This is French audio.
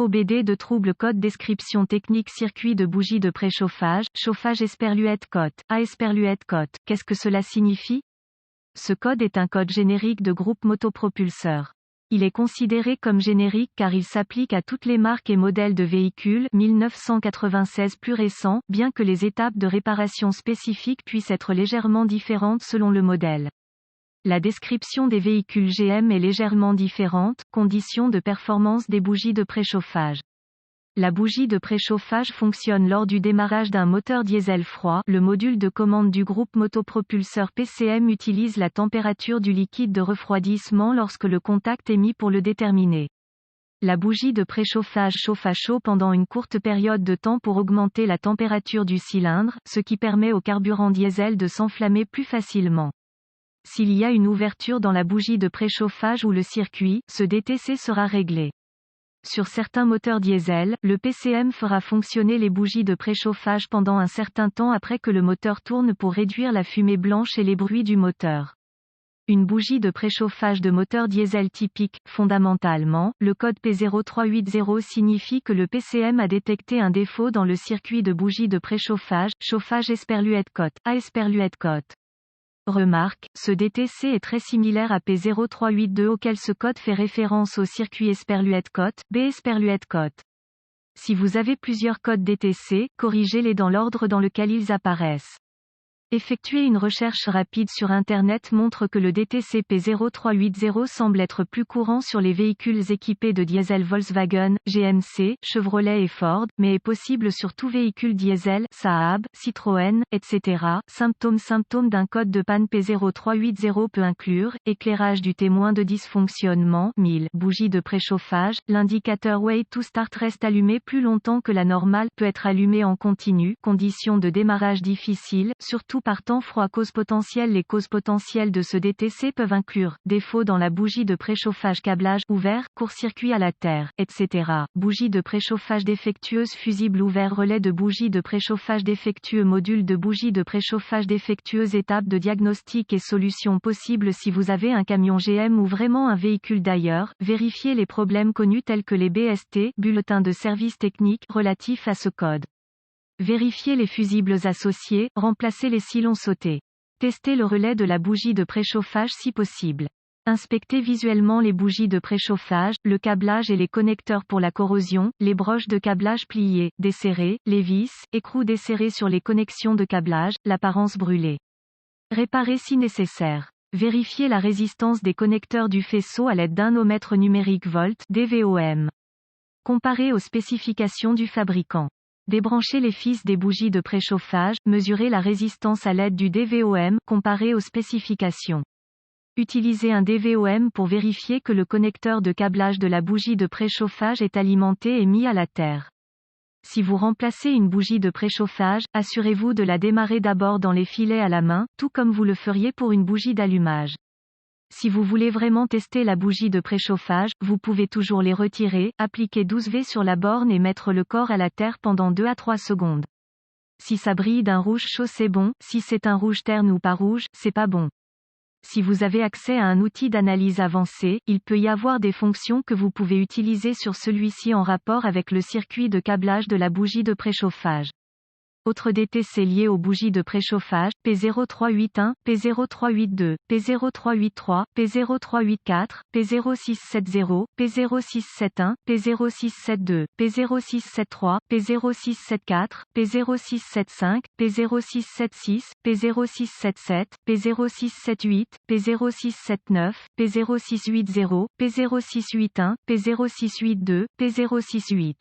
OBD de trouble code description technique circuit de bougie de préchauffage, chauffage Esperluette cote, à Esperluette cote. Qu'est-ce que cela signifie? Ce code est un code générique de groupe motopropulseur. Il est considéré comme générique car il s'applique à toutes les marques et modèles de véhicules 1996 plus récents, bien que les étapes de réparation spécifiques puissent être légèrement différentes selon le modèle. La description des véhicules GM est légèrement différente, conditions de performance des bougies de préchauffage. La bougie de préchauffage fonctionne lors du démarrage d'un moteur diesel froid. Le module de commande du groupe motopropulseur PCM utilise la température du liquide de refroidissement lorsque le contact est mis pour le déterminer. La bougie de préchauffage chauffe à chaud pendant une courte période de temps pour augmenter la température du cylindre, ce qui permet au carburant diesel de s'enflammer plus facilement. S'il y a une ouverture dans la bougie de préchauffage ou le circuit, ce DTC sera réglé. Sur certains moteurs diesel, le PCM fera fonctionner les bougies de préchauffage pendant un certain temps après que le moteur tourne pour réduire la fumée blanche et les bruits du moteur. Une bougie de préchauffage de moteur diesel typique, fondamentalement, le code P0380 signifie que le PCM a détecté un défaut dans le circuit de bougie de préchauffage, chauffage Esperluette cote, à Esperluette cote. Remarque, ce DTC est très similaire à P0382 auquel ce code fait référence au circuit Esperluette cote, B Esperluette cote. Si vous avez plusieurs codes DTC, corrigez-les dans l'ordre dans lequel ils apparaissent. Effectuer une recherche rapide sur Internet montre que le DTC P0380 semble être plus courant sur les véhicules équipés de diesel Volkswagen, GMC, Chevrolet et Ford, mais est possible sur tout véhicule diesel, Saab, Citroën, etc. Symptômes d'un code de panne P0380 peut inclure, éclairage du témoin de dysfonctionnement, 1000, bougie de préchauffage, l'indicateur Wait to Start reste allumé plus longtemps que la normale, peut être allumé en continu, conditions de démarrage difficiles, surtout par temps froid. Causes potentielles. Les causes potentielles de ce DTC peuvent inclure défaut dans la bougie de préchauffage, câblage ouvert, court-circuit à la terre, etc. Bougie de préchauffage défectueuse, fusible ouvert, relais de bougie de préchauffage défectueux, module de bougie de préchauffage défectueuse, étape de diagnostic et solutions possibles. Si vous avez un camion GM ou vraiment un véhicule d'ailleurs, vérifiez les problèmes connus tels que les BST, bulletins de service technique, relatifs à ce code. Vérifiez les fusibles associés, remplacez les sillons sautés. Testez le relais de la bougie de préchauffage si possible. Inspectez visuellement les bougies de préchauffage, le câblage et les connecteurs pour la corrosion, les broches de câblage pliées, desserrées, les vis, écrous desserrés sur les connexions de câblage, l'apparence brûlée. Réparez si nécessaire. Vérifiez la résistance des connecteurs du faisceau à l'aide d'un ohmètre numérique volt, DVOM. Comparez aux spécifications du fabricant. Débranchez les fils des bougies de préchauffage, mesurez la résistance à l'aide du DVOM, comparez aux spécifications. Utilisez un DVOM pour vérifier que le connecteur de câblage de la bougie de préchauffage est alimenté et mis à la terre. Si vous remplacez une bougie de préchauffage, assurez-vous de la démarrer d'abord dans les filets à la main, tout comme vous le feriez pour une bougie d'allumage. Si vous voulez vraiment tester la bougie de préchauffage, vous pouvez toujours les retirer, appliquer 12V sur la borne et mettre le corps à la terre pendant 2 à 3 secondes. Si ça brille d'un rouge chaud c'est bon, si c'est un rouge terne ou pas rouge, c'est pas bon. Si vous avez accès à un outil d'analyse avancé, il peut y avoir des fonctions que vous pouvez utiliser sur celui-ci en rapport avec le circuit de câblage de la bougie de préchauffage. Autres DTC liés aux bougies de préchauffage, P0381, P0382, P0383, P0384, P0670, P0671, P0672, P0673, P0674, P0675, P0676, P0677, P0678, P0679, P0680, P0681, P0682, P068.